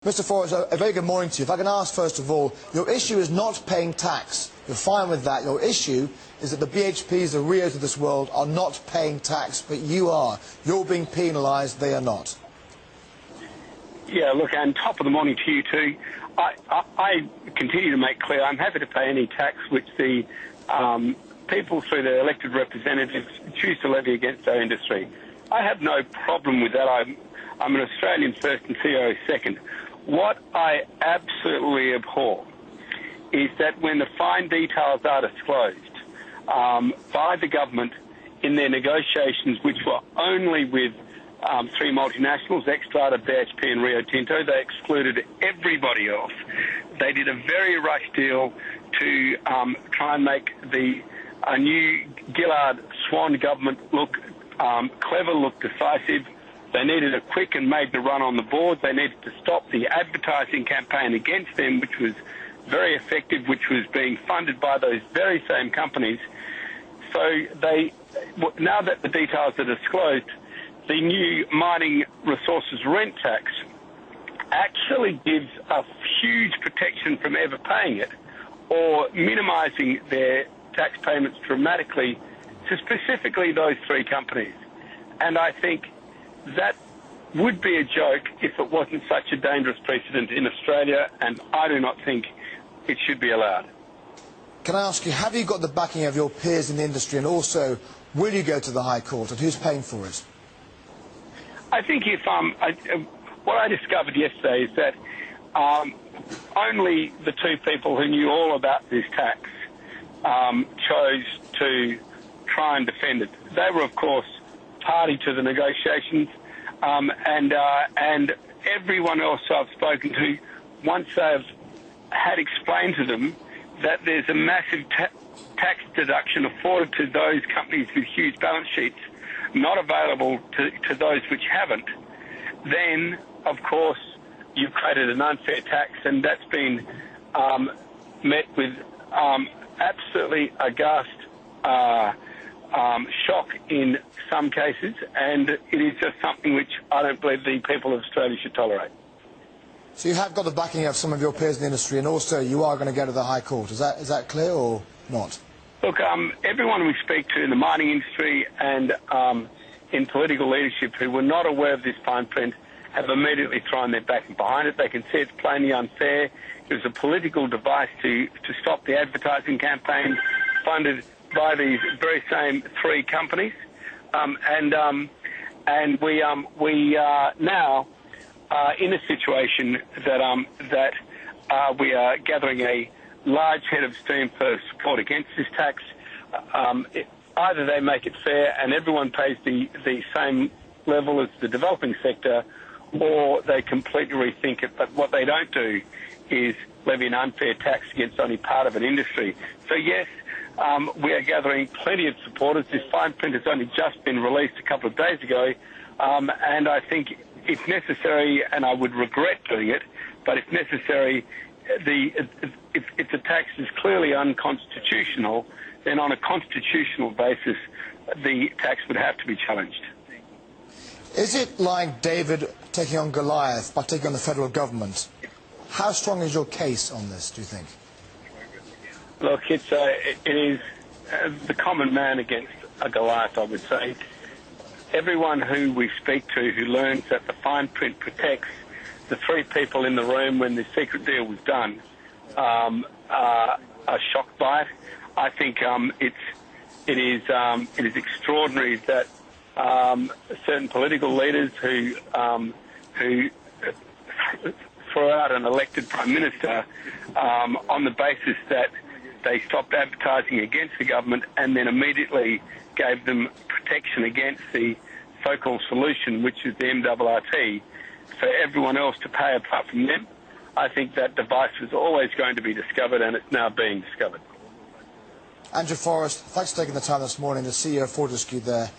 Mr. Forrest, a very good morning to you. If I can ask, first of all, your issue is not paying tax. You're fine with that. Your issue is that the BHPs, the Rios of this world, are not paying tax, but you are. You're being penalised, they are not. Yeah, look, and top of the morning to you too. I continue to make clear I'm happy to pay any tax which the people through their elected representatives choose to levy against our industry. I have no problem with that. I'm an Australian first and CEO second. What I absolutely abhor is that when the fine details are disclosed by the government in their negotiations, which were only with three multinationals, Xstrata, BHP and Rio Tinto, they excluded everybody else. They did a very rushed deal to try and make the new Gillard Swan government look clever, look decisive. They needed a quick and maiden run on the board. They needed to stop the advertising campaign against them, which was very effective, which was being funded by those very same companies. So now that the details are disclosed, the new mining resources rent tax actually gives a huge protection from ever paying it or minimising their tax payments dramatically to specifically those three companies. And I think that would be a joke if it wasn't such a dangerous precedent in Australia, and I do not think it should be allowed. Can I ask you, have you got the backing of your peers in the industry, and also, will you go to the High Court, and who's paying for it? I think if what I discovered yesterday is that only the two people who knew all about this tax chose to try and defend it. They were, of course, party to the negotiations, and everyone else I've spoken to, once they've had explained to them that there's a massive tax deduction afforded to those companies with huge balance sheets, not available to those which haven't, then, of course, you've created an unfair tax, and that's been met with absolutely aghast shock in some cases, and it is just something which I don't believe the people of Australia should tolerate. So you have got the backing of some of your peers in the industry, and also you are going to go to the High Court. Is that clear or not? Look, everyone we speak to in the mining industry and in political leadership who were not aware of this fine print have immediately thrown their backing behind it. They can see it's plainly unfair. It was a political device to stop the advertising campaign funded by these very same three companies, and we are now in a situation that we are gathering a large head of steam for support against this tax. Either they make it fair and everyone pays the same level as the developing sector, or they completely rethink it. But what they don't do is levy an unfair tax against only part of an industry. So yes, we are gathering plenty of supporters. This fine print has only just been released a couple of days ago, and I think if necessary, and I would regret doing it, but if necessary, if the tax is clearly unconstitutional, then on a constitutional basis, the tax would have to be challenged. Is it like David taking on Goliath by taking on the federal government? How strong is your case on this, do you think? Look, it is the common man against a Goliath, I would say. Everyone who we speak to who learns that the fine print protects the three people in the room when the secret deal was done are shocked by it. I think it is extraordinary that certain political leaders who throw out an elected Prime Minister on the basis that they stopped advertising against the government and then immediately gave them protection against the so-called solution, which is the MRRT, for everyone else to pay apart from them. I think that device was always going to be discovered, and it's now being discovered. Andrew Forrest, thanks for taking the time this morning, the CEO of Fortescue there.